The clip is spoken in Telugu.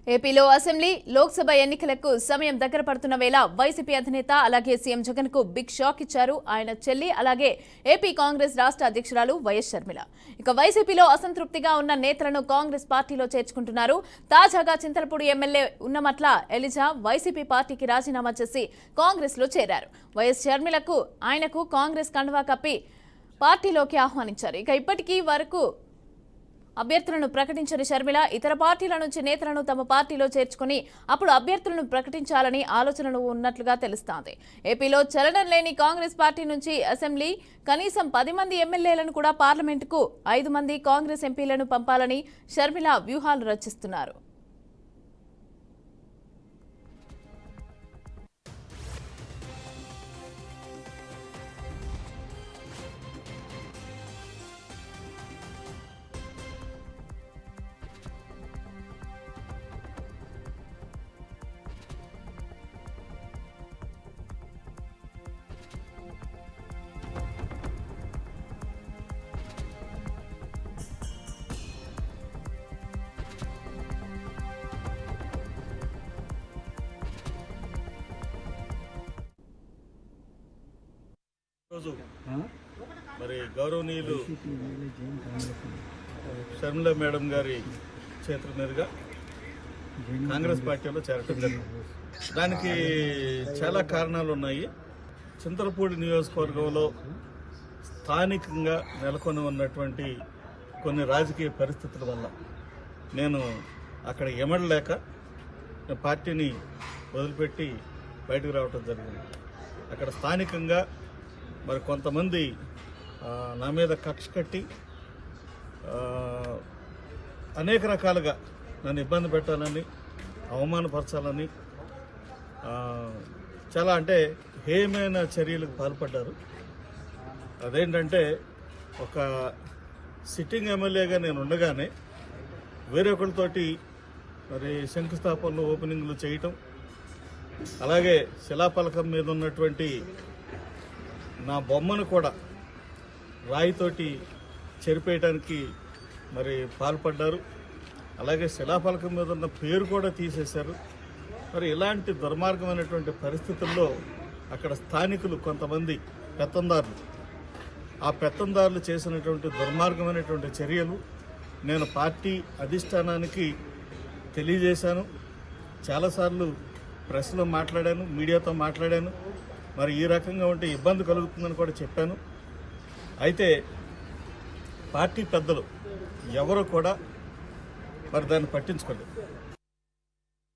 ఏపీలో అసెంబ్లీ లోక్సభ ఎన్నికలకు సమయం దగ్గర పడుతున్న వేళ వైసీపీ అధినేత అలాగే సీఎం జగన్ కు బిగ్ షాక్ ఇచ్చారు ఆయన చెల్లి అలాగే ఏపీ కాంగ్రెస్ రాష్ట్ర అధ్యక్షురాలు వైఎస్ షర్మిల. ఇక వైసీపీలో అసంతృప్తిగా ఉన్న నేతలను కాంగ్రెస్ పార్టీలో చేర్చుకుంటున్నారు. తాజాగా చింతలపూడి ఎమ్మెల్యే ఉన్నమట్ల ఎలిజా వైసీపీ పార్టీకి రాజీనామా చేసి కాంగ్రెస్ లో చేరారు. వైఎస్ షర్మిలకు ఆయనకు కాంగ్రెస్ కండువా కప్పి పార్టీలోకి ఆహ్వానించారు. ఇక ఇప్పటికీ వరకు అభ్యర్థులను ప్రకటించిన షర్మిల ఇతర పార్టీల నుంచి నేతలను తమ పార్టీలో చేర్చుకుని అప్పుడు అభ్యర్థులను ప్రకటించాలని ఆలోచనలు ఉన్నట్లుగా తెలుస్తోంది. ఏపీలో చలనం లేని కాంగ్రెస్ పార్టీ నుంచి అసెంబ్లీ కనీసం 10 మంది ఎమ్మెల్యేలను కూడా పార్లమెంటుకు 5 మంది కాంగ్రెస్ ఎంపీలను పంపాలని షర్మిల వ్యూహాలు రచిస్తున్నారు. రోజు మరి గౌరవనీయులు షర్మిల మేడం గారి చేతుల మీదుగా కాంగ్రెస్ పార్టీలో చేరటం జరిగింది. దానికి చాలా కారణాలు ఉన్నాయి. చింతలపూడి నియోజకవర్గంలో స్థానికంగా నెలకొని ఉన్నటువంటి కొన్ని రాజకీయ పరిస్థితుల వల్ల నేను అక్కడ ఎమడలేక పార్టీని వదిలిపెట్టి బయటకు రావటం జరిగింది. అక్కడ స్థానికంగా మరి కొంతమంది నా మీద కక్ష కట్టి అనేక రకాలుగా నన్ను ఇబ్బంది పెట్టాలని, అవమానపరచాలని చాలా అంటే హేయమైన చర్యలకు పాల్పడ్డారు. అదేంటంటే ఒక సిట్టింగ్ ఎమ్మెల్యేగా నేను ఉండగానే వేరొకరితోటి మరి శంకుస్థాపనలు ఓపెనింగ్లు చేయటం, అలాగే శిలాఫలకం మీద ఉన్నటువంటి నా బొమ్మను కూడా రాయితోటి చెరిపేయడానికి మరి పాల్పడ్డారు. అలాగే శిలాఫలకం మీద ఉన్న పేరు కూడా తీసేశారు. మరి ఇలాంటి దుర్మార్గమైనటువంటి పరిస్థితుల్లో అక్కడ స్థానికులు కొంతమంది పెత్తందారులు, ఆ పెత్తందారులు చేసినటువంటి దుర్మార్గమైనటువంటి చర్యలు నేను పార్టీ అధిష్టానానికి తెలియజేశాను. చాలాసార్లు ప్రెస్లో మాట్లాడాను, మీడియాతో మాట్లాడాను. మరి ఈ రకంగా ఉంటే ఇబ్బంది కలుగుతుందని కూడా చెప్పాను. అయితే పార్టీ పెద్దలు ఎవరు కూడా మరి దాన్ని పట్టించుకోలేదు.